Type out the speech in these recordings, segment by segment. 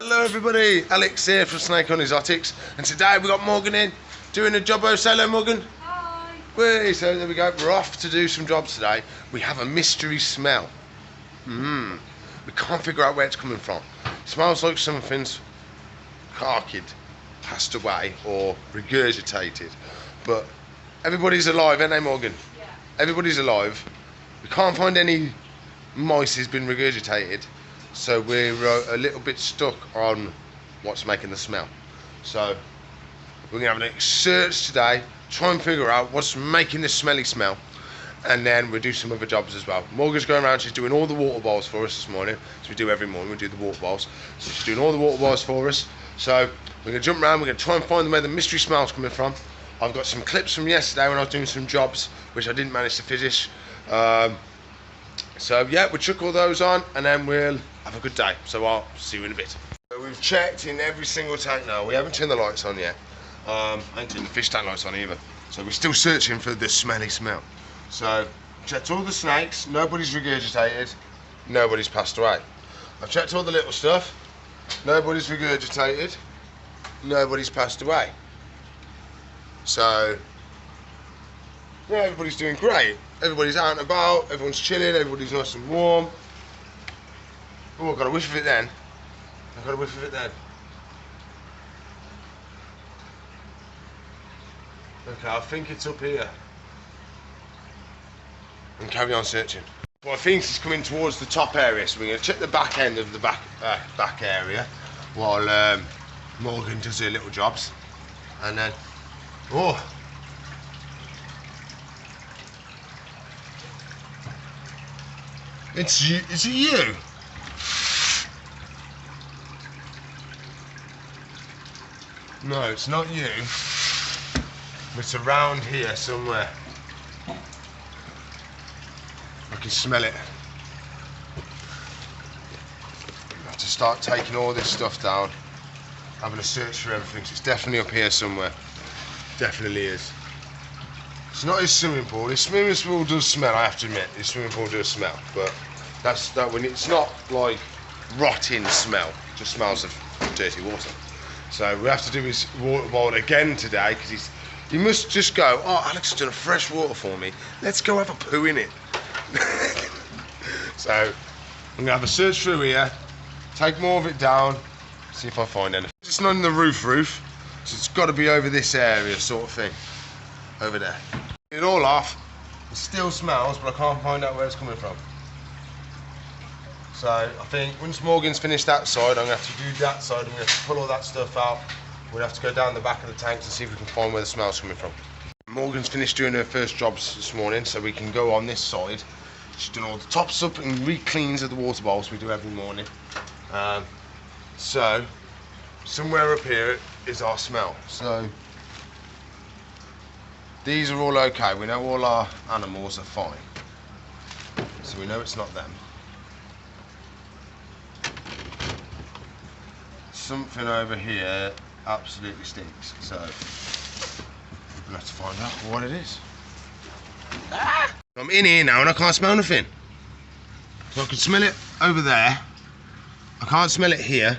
Hello everybody, Alex here from Snake on Exotics, and today we got Morgan in doing a job. Say hello, Morgan. Hi. Wait, so there we go, we're off to do some jobs today. We have a mystery smell. We can't figure out where it's coming from. It smells like something's carked, passed away or regurgitated. But everybody's alive, ain't they, Morgan? Yeah. Everybody's alive. We can't find any mice has been regurgitated. So we're a little bit stuck on what's making the smell. So we're gonna have a search today, try and figure out what's making this smelly smell, and then we'll do some other jobs as well. Morgan's going around, she's doing all the water bowls for us this morning. So we do every morning, we do the water bowls. So she's doing all the water bowls for us. So we're gonna jump around, we're gonna try and find where the mystery smell's coming from. I've got some clips from yesterday when I was doing some jobs, which I didn't manage to finish. So yeah, we'll chuck all those on and then we'll have a good day. So I'll see you in a bit. So we've checked in every single tank now. We haven't turned the lights on yet. I haven't turned the fish tank lights on either. So we're still searching for the smelly smell. So checked all the snakes, nobody's regurgitated, nobody's passed away. I've checked all the little stuff, nobody's regurgitated, nobody's passed away. So yeah, everybody's doing great. Everybody's out and about, everyone's chilling, everybody's nice and warm. Oh, I got a whiff of it then. I got a whiff of it then. Okay, I think it's up here. And carry on searching. Well, I think it's coming towards the top area, so we're going to check the back end of the back area while Morgan does her little jobs. And then, oh! It's you. Is it you? No, it's not you. It's around here somewhere. I can smell it. I have to start taking all this stuff down, having a search for everything. So it's definitely up here somewhere. Definitely is. It's not his swimming pool. His swimming pool does smell, I have to admit. His swimming pool does smell, but that's that when it's not like rotting smell. It just smells of dirty water. So we have to do his water bowl again today because he must just go, oh, Alex has done a fresh water for me. Let's go have a poo in it. So I'm gonna have a search through here, take more of it down, see if I find anything. It's not in the roof, so it's got to be over this area, sort of thing. Over there. Get it all off. It still smells, but I can't find out where it's coming from. So I think once Morgan's finished that side, I'm going to have to do that side. I'm going to have to pull all that stuff out. We'll have to go down the back of the tanks and see if we can find where the smell's coming from. Morgan's finished doing her first jobs this morning, so we can go on this side. She's done all the tops up and re-cleans of the water bowls we do every morning. So somewhere up here is our smell. So these are all okay. We know all our animals are fine. So we know it's not them. Something over here absolutely stinks. So we'll have to find out what it is. Ah! I'm in here now and I can't smell anything. So I can smell it over there. I can't smell it here.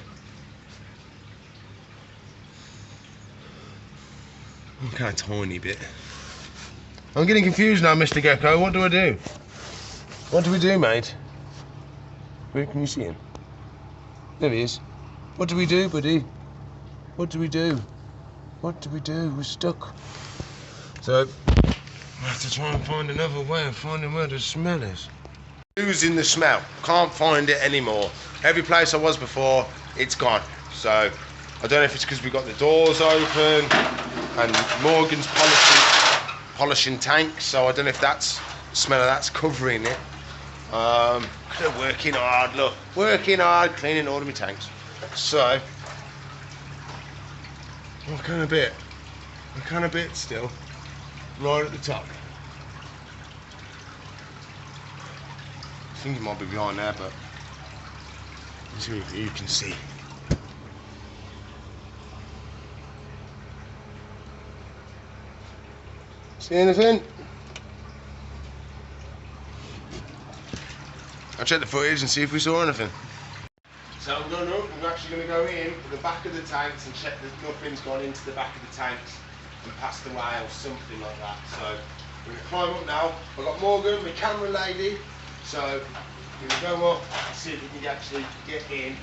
Okay, a tiny bit. I'm getting confused now, Mr. Gecko. What do I do? What do we do, mate? Where can you see him? There he is. What do we do, buddy? What do we do? What do we do? We're stuck. So, I have to try and find another way of finding where the smell is. Losing the smell. Can't find it anymore. Every place I was before, it's gone. So, I don't know if it's because we got the doors open and Morgan's polishing tanks, so I don't know if that's the smell of that's covering it. Working hard, look. Working hard, cleaning all of my tanks. So, what kind of bit? What kind of bit still? Right at the top. I think it might be behind there, but let's see if you can see. See anything? I'll check the footage and see if we saw anything. So I'm actually going to go in to the back of the tanks and check that nothing's gone into the back of the tanks and passed away or something like that. So we're going to climb up now. I've got Morgan, my camera lady. So we're going to go up and see if we can actually get in.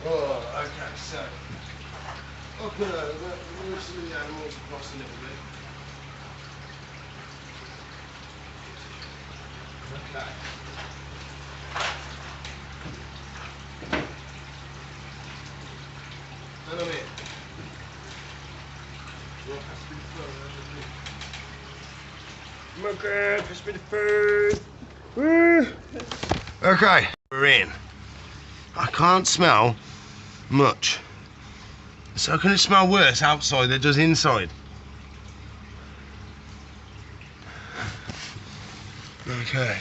Oh, okay, so up and over, move some of the animals across a little bit. Okay. And I'm in. Okay, pass me the food. Woo. Okay, we're in. I can't smell much. So can it smell worse outside than it does inside? Okay.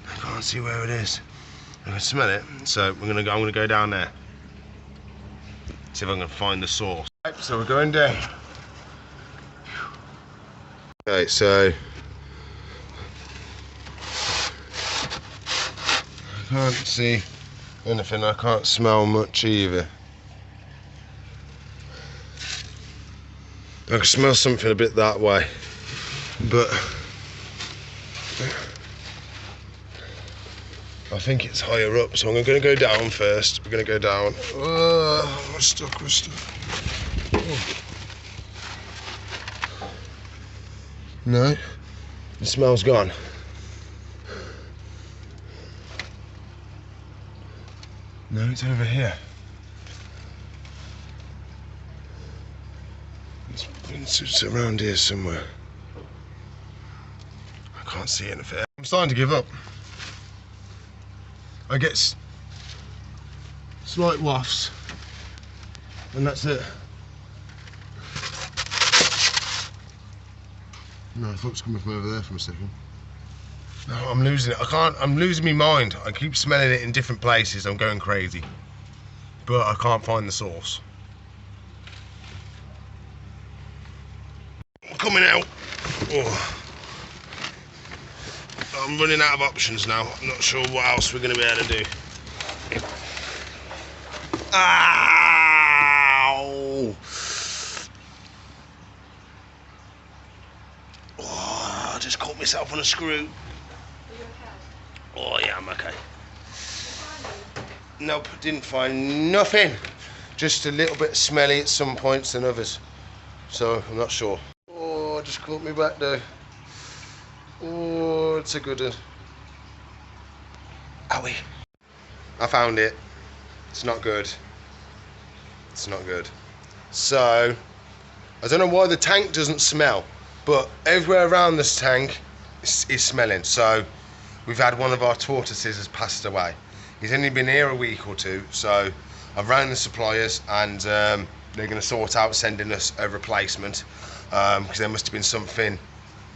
I can't see where it is. I can smell it, so I'm gonna go down there. See if I can find the source. Right, so we're going down. Okay, so I can't see anything. I can't smell much either. I can smell something a bit that way, but I think it's higher up, so I'm going to go down first. We're going to go down. Oh, we're stuck. Oh. No, the smell's gone. No, it's over here. It's around here somewhere. I can't see anything. I'm starting to give up. I get slight wafts, and that's it. No, I thought it was coming from over there for a second. No, I'm losing it. I'm losing my mind. I keep smelling it in different places. I'm going crazy. But I can't find the source. I'm coming out. Oh. I'm running out of options now. I'm not sure what else we're going to be able to do. Ow! Oh, I just caught myself on a screw. Are you okay? Oh yeah, I'm okay. Nope, didn't find nothing. Just a little bit smelly at some points than others. So I'm not sure. Oh, I just caught me back there. Oh, it's a good one. Owie. I found it. It's not good. It's not good. So, I don't know why the tank doesn't smell, but everywhere around this tank is smelling. So, we've had one of our tortoises has passed away. He's only been here a week or two, so I've rang the suppliers and they're going to sort out sending us a replacement because there must have been something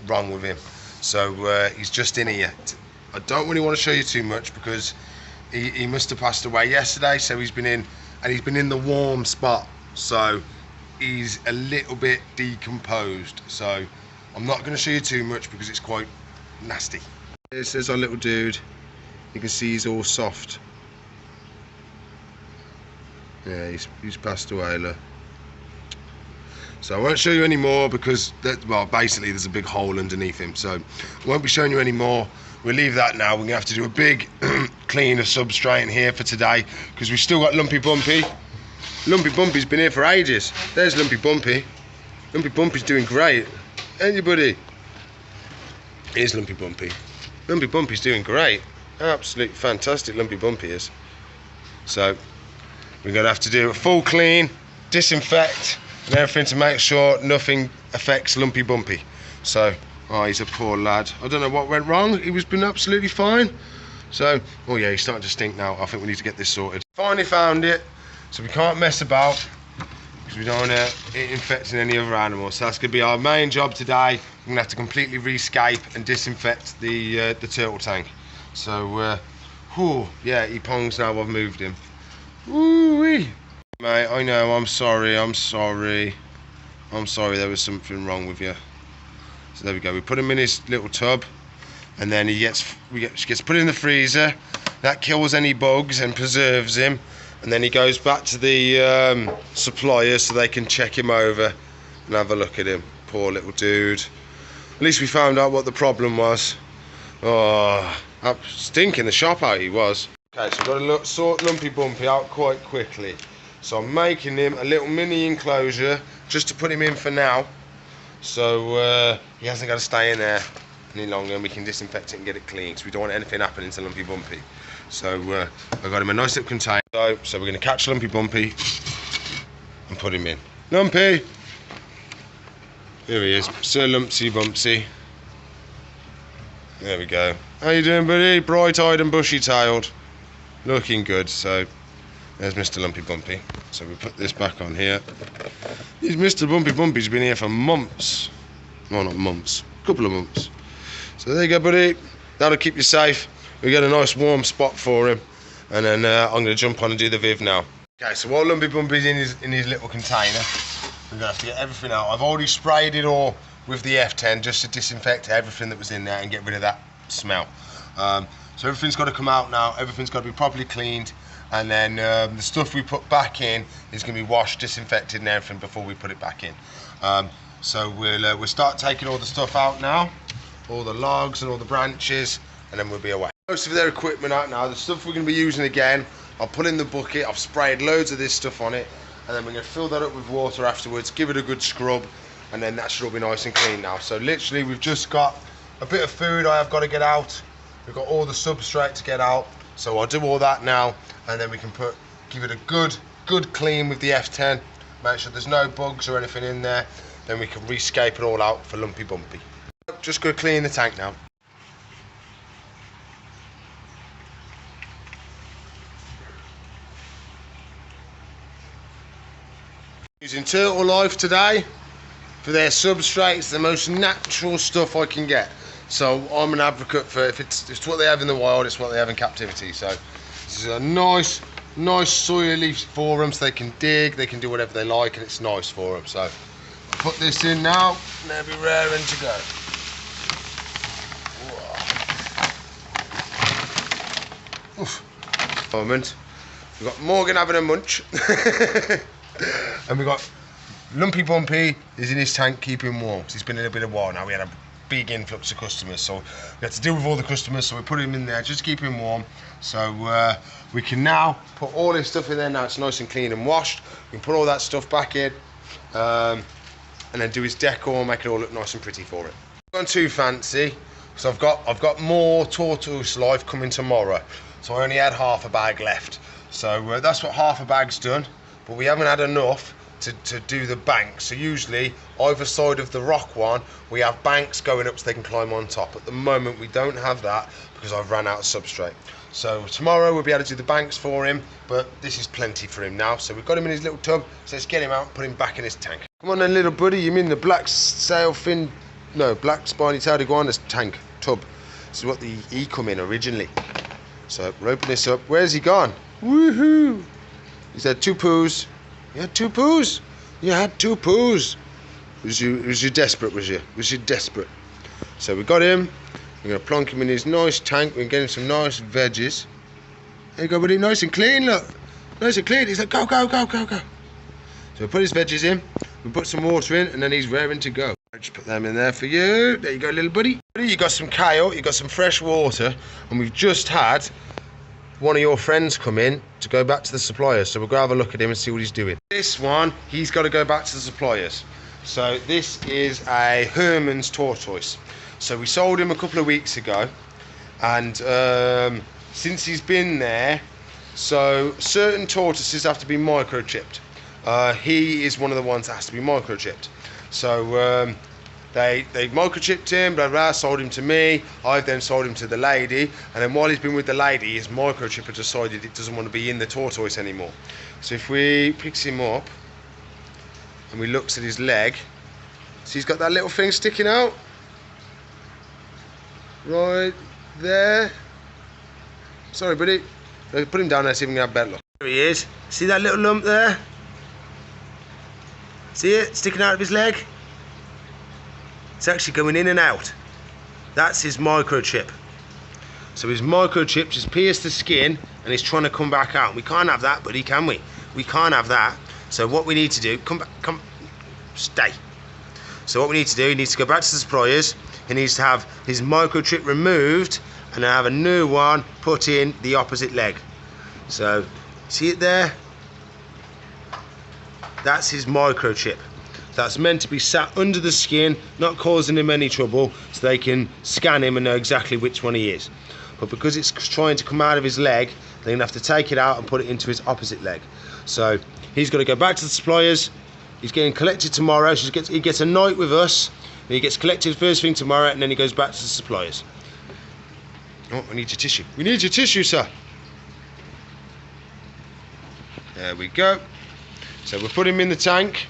wrong with him. So he's just in here. I don't really want to show you too much because he must have passed away yesterday, so he's been in, and he's been in the warm spot, so he's a little bit decomposed. So I'm not going to show you too much because it's quite nasty. This is our little dude. You can see he's all soft. Yeah, he's passed away, look. So I won't show you any more because, well, basically there's a big hole underneath him. So I won't be showing you any more. We'll leave that now. We're going to have to do a big clean of substrate in here for today because we've still got Lumpy Bumpy. Lumpy Bumpy's been here for ages. There's Lumpy Bumpy. Lumpy Bumpy's doing great. Anybody? Here's Lumpy Bumpy. Lumpy Bumpy's doing great. Absolutely fantastic Lumpy Bumpy is. So we're going to have to do a full clean, disinfect, and everything to make sure nothing affects Lumpy Bumpy. So, oh, he's a poor lad. I don't know what went wrong. He was been absolutely fine. So, oh yeah, he's starting to stink now. I think we need to get this sorted. Finally found it. So we can't mess about because we don't want it infecting any other animals. So that's going to be our main job today. We're going to have to completely rescape and disinfect the turtle tank. So, whew, yeah, he pongs now. I've moved him. Woo-wee. Mate, I know, I'm sorry, there was something wrong with you. So there we go, we put him in his little tub, and then he gets put in the freezer. That kills any bugs and preserves him, and then he goes back to the supplier so they can check him over and have a look at him. Poor little dude. At least we found out what the problem was. Oh, stinking the shop out he was. Okay, so we've got to sort Lumpy Bumpy out quite quickly. So I'm making him a little mini enclosure just to put him in for now. So he hasn't got to stay in there any longer, and we can disinfect it and get it clean, because we don't want anything happening to Lumpy Bumpy. So I've got him a nice little container. So we're going to catch Lumpy Bumpy and put him in. Lumpy! Here he is, Sir Lumpsy Bumpsy. There we go. How you doing, buddy? Bright-eyed and bushy-tailed. Looking good. So there's Mr. Lumpy Bumpy. So we put this back on here. This Mr. Bumpy Bumpy's been here for months. Well, not months. A couple of months. So there you go, buddy. That'll keep you safe. We get a nice warm spot for him. And then I'm going to jump on and do the Viv now. Okay, so while Lumpy Bumpy's in his little container, we're going to have to get everything out. I've already sprayed it all with the F10 just to disinfect everything that was in there and get rid of that smell. So everything's got to come out now. Everything's got to be properly cleaned. And then the stuff we put back in is going to be washed, disinfected and everything before we put it back in. So we'll start taking all the stuff out now, all the logs and all the branches, and then we'll be away. Most of their equipment out now. The stuff we're going to be using again, I'll put in the bucket. I've sprayed loads of this stuff on it, and then we're going to fill that up with water afterwards, give it a good scrub, and then that should all be nice and clean now. So literally we've just got a bit of food I have got to get out. We've got all the substrate to get out, so I'll do all that now, and then we can give it a good clean with the F10, make sure there's no bugs or anything in there, then we can rescape it all out for Lumpy Bumpy. Just go clean the tank now. Using Turtle Life today for their substrate. It's the most natural stuff I can get. So I'm an advocate for if it's what they have in the wild, it's what they have in captivity. So this is a nice soily for them, so they can dig, they can do whatever they like, and it's nice for them. So put this in now, and they'll be raring to go. Oof. Moment. We've got Morgan having a munch. And we've got Lumpy Bumpy is in his tank keeping warm. He's been in a bit of a while now. We had a big influx of customers, so we had to deal with all the customers, so we put him in there just to keep him warm. So we can now put all this stuff in there. Now it's nice and clean and washed. We can put all that stuff back in, and then do his decor, make it all look nice and pretty for it. Not gone too fancy, so I've got more Tortoise Life coming tomorrow. So I only had half a bag left. So that's what half a bag's done. But we haven't had enough to do the banks. So usually either side of the rock one we have banks going up so they can climb on top. At the moment we don't have that because I've ran out of substrate. So tomorrow we'll be able to do the banks for him, but this is plenty for him now. So we've got him in his little tub, so let's get him out and put him back in his tank. Come on then, little buddy, you mean the black spiny tailed iguana's tank tub. This is what he come in originally. So we'll open this up. Where's he gone? Woohoo! He's had 2 poos. You had 2 poos? You had 2 poos. Was you desperate, was you? Was you desperate? So we got him. We're going to plonk him in his nice tank. We're going to get him some nice veggies. There you go, buddy. Nice and clean, look. Nice and clean. He's like, go, go, go, go, go. So we put his veggies in. We put some water in, and then he's raring to go. I'll just put them in there for you. There you go, little buddy. You got some kale. You got some fresh water. And we've just had one of your friends come in to go back to the suppliers, so we'll go have a look at him and see what he's doing. This one, he's got to go back to the suppliers. So this is a Herman's tortoise. So we sold him a couple of weeks ago, and since he's been there, so certain tortoises have to be microchipped. He is one of the ones that has to be microchipped. So They microchipped him, blah, blah, sold him to me. I then sold him to the lady. And then while he's been with the lady, his microchipper decided it doesn't want to be in the tortoise anymore. So if we picks him up and we looks at his leg, see he's got that little thing sticking out? Right there. Sorry, buddy. Put him down there, see if we can have a better look. There he is. See that little lump there? See it sticking out of his leg? It's actually going in and out. That's his microchip. So his microchip just pierced the skin and he's trying to come back out. We can't have that, buddy, can we? We can't have that. So what we need to do, come back, come, stay. So what we need to do, he needs to go back to the suppliers. He needs to have his microchip removed and have a new one put in the opposite leg. So, see it there? That's his microchip. That's meant to be sat under the skin, not causing him any trouble, so they can scan him and know exactly which one he is. But because it's trying to come out of his leg, they're going to have to take it out and put it into his opposite leg. So he's got to go back to the suppliers. He's getting collected tomorrow. So he gets a night with us. And he gets collected first thing tomorrow, and then he goes back to the suppliers. Oh, we need your tissue. We need your tissue, sir. There we go. So we'll put him in the tank,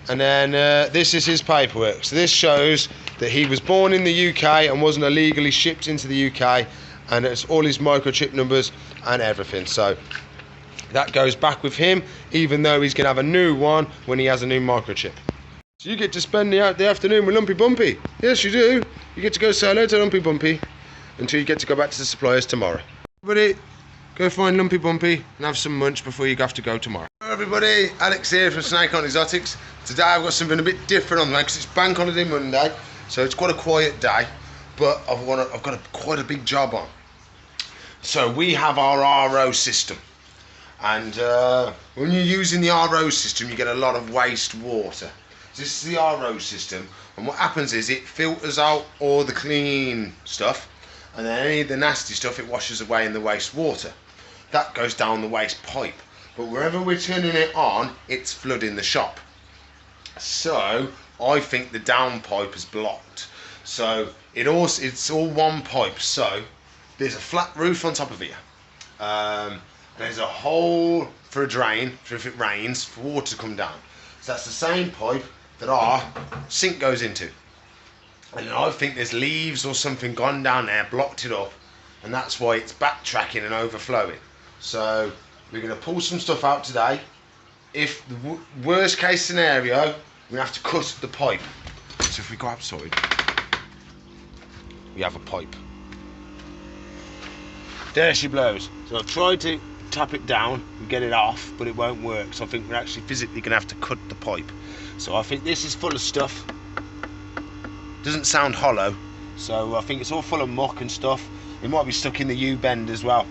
and then this is his paperwork. So this shows that he was born in the UK and wasn't illegally shipped into the UK, and it's all his microchip numbers and everything. So that goes back with him, even though he's going to have a new one when he has a new microchip. So you get to spend the afternoon with Lumpy Bumpy. Yes, you do. You get to go say hello to Lumpy Bumpy until you get to go back to the suppliers tomorrow. Everybody, go find Lumpy Bumpy and have some munch before you have to go tomorrow. Hello everybody, Alex here from Snake on Exotics. Today I've got something a bit different on the way because it's Bank Holiday Monday, so it's quite a quiet day, but I've got quite a big job on. So we have our RO system, and when you're using the RO system you get a lot of waste water. This is the RO system, and what happens is it filters out all the clean stuff, and then any of the nasty stuff it washes away in the waste water. That goes down the waste pipe, but wherever we're turning it on, it's flooding the shop. So I think the down pipe is blocked. So it's all one pipe. So there's a flat roof on top of here. There's a hole for a drain for if it rains for water to come down. So that's the same pipe that our sink goes into. And I think there's leaves or something gone down there, blocked it up, and that's why it's backtracking and overflowing. So we're going to pull some stuff out today. If the worst case scenario, we have to cut the pipe. So if we go outside, we have a pipe. There she blows. So I've tried to tap it down and get it off, but it won't work. So I think we're actually physically going to have to cut the pipe. So I think this is full of stuff. Doesn't sound hollow, so I think it's all full of muck and stuff. It might be stuck in the U-bend as well.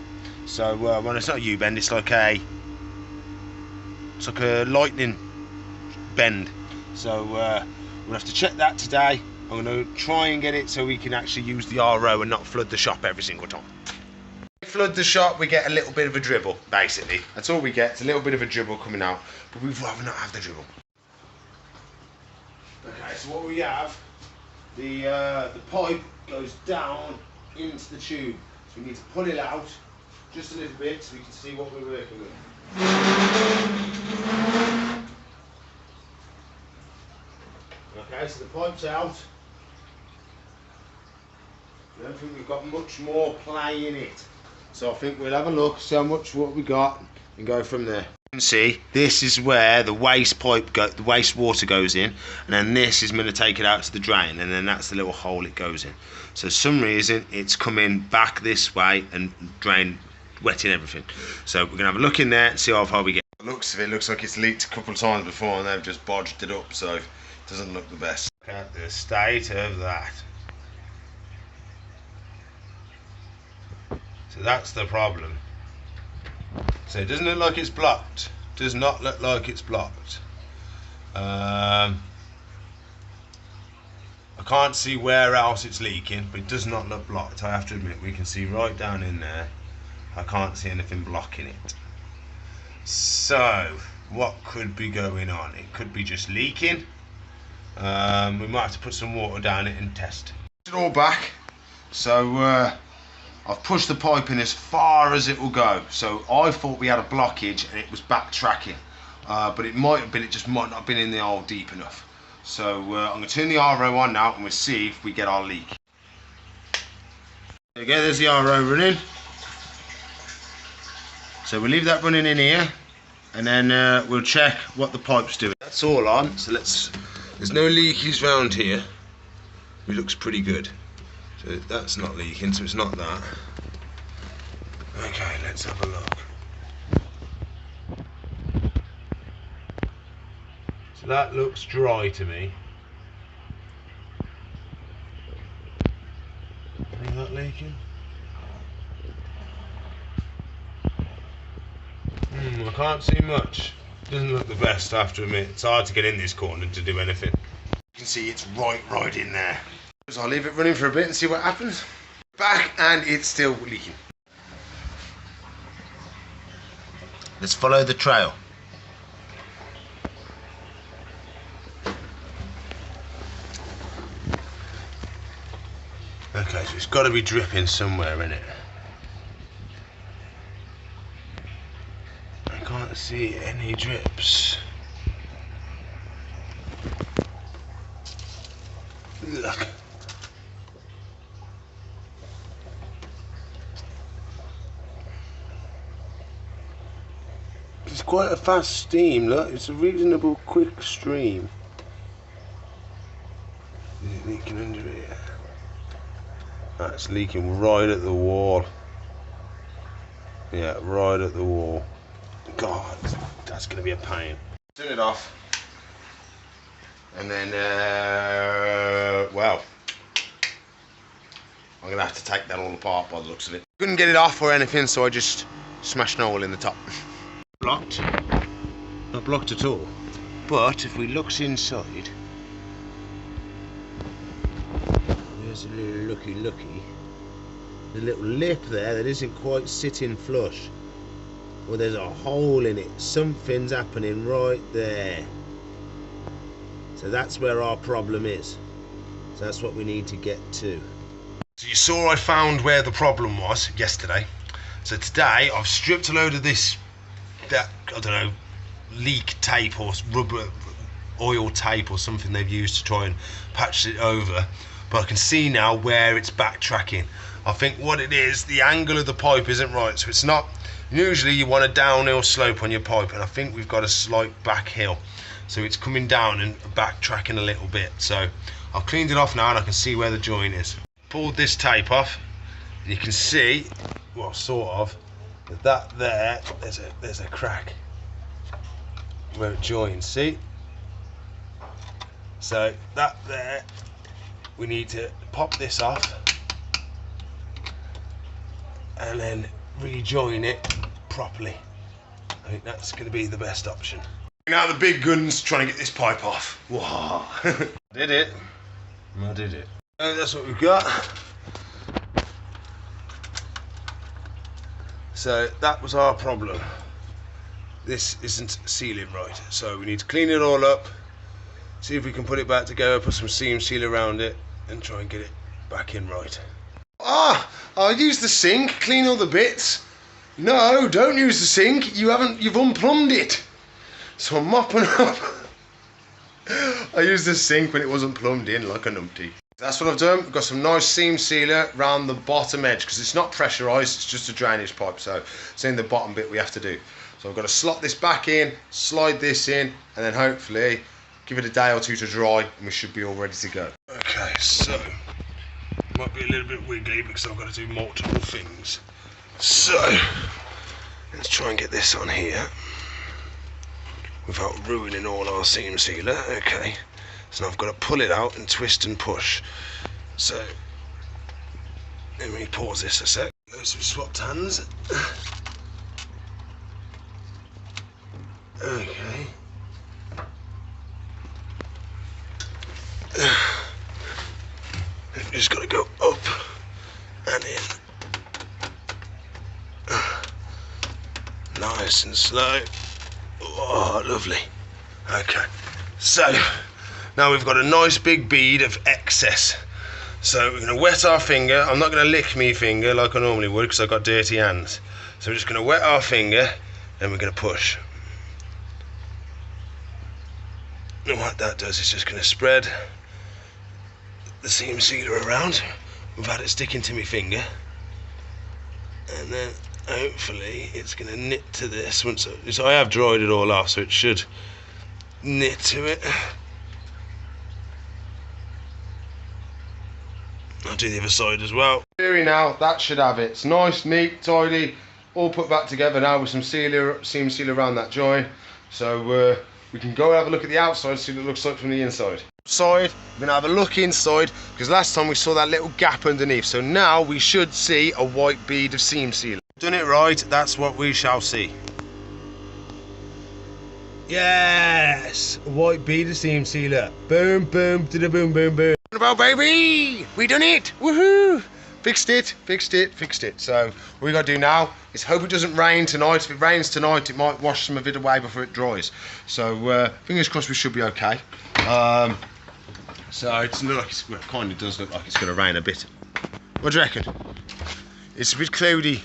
So well, it's not a U-bend, it's like a lightning bend. So we'll have to check that today. I'm going to try and get it so we can actually use the RO and not flood the shop every single time. Flood the shop, we get a little bit of a dribble, basically. That's all we get. It's a little bit of a dribble coming out, but we'd rather not have the dribble. Okay, so what we have, the pipe goes down into the tube. So we need to pull it out just a little bit so we can see what we're working with. Okay, so the pipe's out. I don't think we've got much more play in it. So I think we'll have a look, see how much what we got, and go from there. You can see this is where the waste pipe the waste water goes in, and then this is going to take it out to the drain, and then that's the little hole it goes in. So for some reason it's coming back this way and drain, wetting everything. So we're gonna have a look in there and see how far we get. The looks of it looks like it's leaked a couple of times before, and they've just bodged it up, so it doesn't look the best. Look at the state of that. So that's the problem. So it doesn't look like it's blocked. Does not look like it's blocked. I can't see where else it's leaking, but it does not look blocked. I have to admit, we can see right down in there. I can't see anything blocking it. So what could be going on? It could be just leaking. We might have to put some water down it and test. It's all back. So I've pushed the pipe in as far as it will go. So I thought we had a blockage and it was backtracking, but it might have been. It just might not have been in the hole deep enough. So I'm going to turn the RO on now, and we'll see if we get our leak. There you go. There's the RO running. So we'll leave that running in here, and then we'll check what the pipe's doing. That's all on. So there's no leakage round here. It looks pretty good. So that's not leaking, so it's not that. Okay, let's have a look. So that looks dry to me. Is that leaking? I can't see much. Doesn't look the best, I have to admit. It's hard to get in this corner to do anything. You can see it's right in there. So I'll leave it running for a bit and see what happens. Back, and it's still leaking. Let's follow the trail. Okay, so it's got to be dripping somewhere in it. I can't see any drips. Look. It's quite a fast steam, look. It's a reasonable quick stream. Is it leaking under here? That's leaking right at the wall. Yeah, right at the wall. God, that's going to be a pain. Turn it off. And then, well, I'm going to have to take that all apart by the looks of it. Couldn't get it off or anything, so I just smashed an hole in the top. Blocked. Not blocked at all. But if we look inside, there's a little looky. The little lip there that isn't quite sitting flush. Well, there's a hole in it. Something's happening right there. So that's where our problem is. So that's what we need to get to. So you saw I found where the problem was yesterday. So today I've stripped a load of this, I don't know, leak tape or rubber oil tape or something they've used to try and patch it over. But I can see now where it's backtracking. I think what it is, the angle of the pipe isn't right. So it's not, usually you want a downhill slope on your pipe, and I think we've got a slight back hill. So it's coming down and backtracking a little bit. So I've cleaned it off now and I can see where the joint is. Pulled this tape off and you can see, well, sort of, that there, there's a crack where it joins, see? So that there, we need to pop this off and then rejoin it properly. I think that's going to be the best option. Now the big guns trying to get this pipe off. Whoa. Did it. I did it. And that's what we've got. So that was our problem. This isn't sealing right. So we need to clean it all up, see if we can put it back together, put some seam seal around it and try and get it back in right. I'll use the sink, clean all the bits. No, don't use the sink. You've unplumbed it. So I'm mopping up. I used the sink when it wasn't plumbed in like a numpty. That's what I've done. We've got some nice seam sealer around the bottom edge because it's not pressurised, it's just a drainage pipe. So it's in the bottom bit we have to do. So I've got to slot this back in, slide this in, and then hopefully give it a day or two to dry and we should be all ready to go. Okay, so might be a little bit wiggly because I've got to do multiple things. So let's try and get this on here without ruining all our seam sealer. Okay, so now I've got to pull it out and twist and push. So let me pause this a sec. Those have swapped hands. Okay. Just got to go up and in. Nice and slow. Oh, lovely. Okay, so now we've got a nice big bead of excess. So we're going to wet our finger. I'm not going to lick me finger like I normally would because I've got dirty hands. So we're just going to wet our finger and we're going to push. And what that does is just going to spread the seam sealer around without it sticking to my finger. And then hopefully it's going to knit to this. So I have dried it all off, so it should knit to it. I'll do the other side as well. Theory now, that should have it. It's nice, neat, tidy, all put back together now with some seam seal around that joint. So we can go have a look at the outside, see what it looks like from the inside. We're gonna have a look inside, because last time we saw that little gap underneath. So now we should see a white bead of seam sealer. Done it right, that's what we shall see. Yes! A white bead of seam sealer. Boom, boom, da boom, boom, boom. What about, baby? We done it! Woohoo! Fixed it, fixed it, fixed it. So what we gotta do now is hope it doesn't rain tonight. If it rains tonight, it might wash some of it away before it dries. So fingers crossed we should be okay. So it doesn't look like it's, well, it kind of does look like it's gonna rain a bit. What do you reckon? It's a bit cloudy.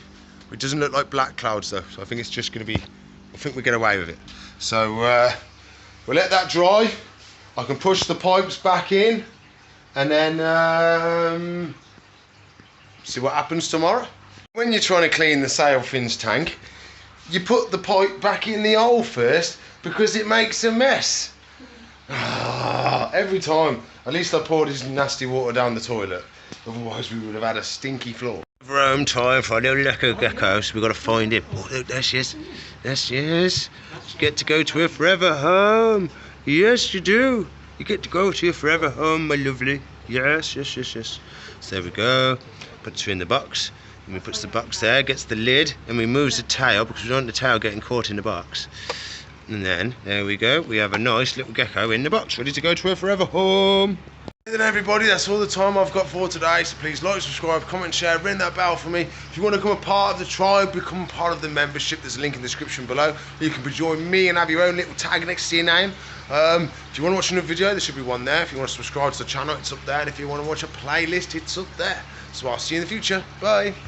It doesn't look like black clouds though. So I think it's just gonna be, I think we get away with it. So we'll let that dry. I can push the pipes back in and then see what happens tomorrow. When you're trying to clean the sail fins tank, you put the pipe back in the hole first because it makes a mess. Every time. At least I poured this nasty water down the toilet. Otherwise we would have had a stinky floor. Home time for a little lekker gecko, so we've got to find him. Oh look, there she is. There she is. You get to go to her forever home. Yes you do. You get to go to your forever home, my lovely. Yes, yes, yes, yes. So there we go. Puts her in the box. And we puts the box there, gets the lid, and we moves the tail because we don't want the tail getting caught in the box. And then, there we go, we have a nice little gecko in the box, ready to go to her forever home. Then everybody, that's all the time I've got for today, so please like, subscribe, comment, share, ring that bell for me. If you want to become a part of the tribe, become part of the membership, there's a link in the description below. You can join me and have your own little tag next to your name. If you want to watch another video, there should be one there. If you want to subscribe to the channel, it's up there. And if you want to watch a playlist, it's up there. So I'll see you in the future. Bye.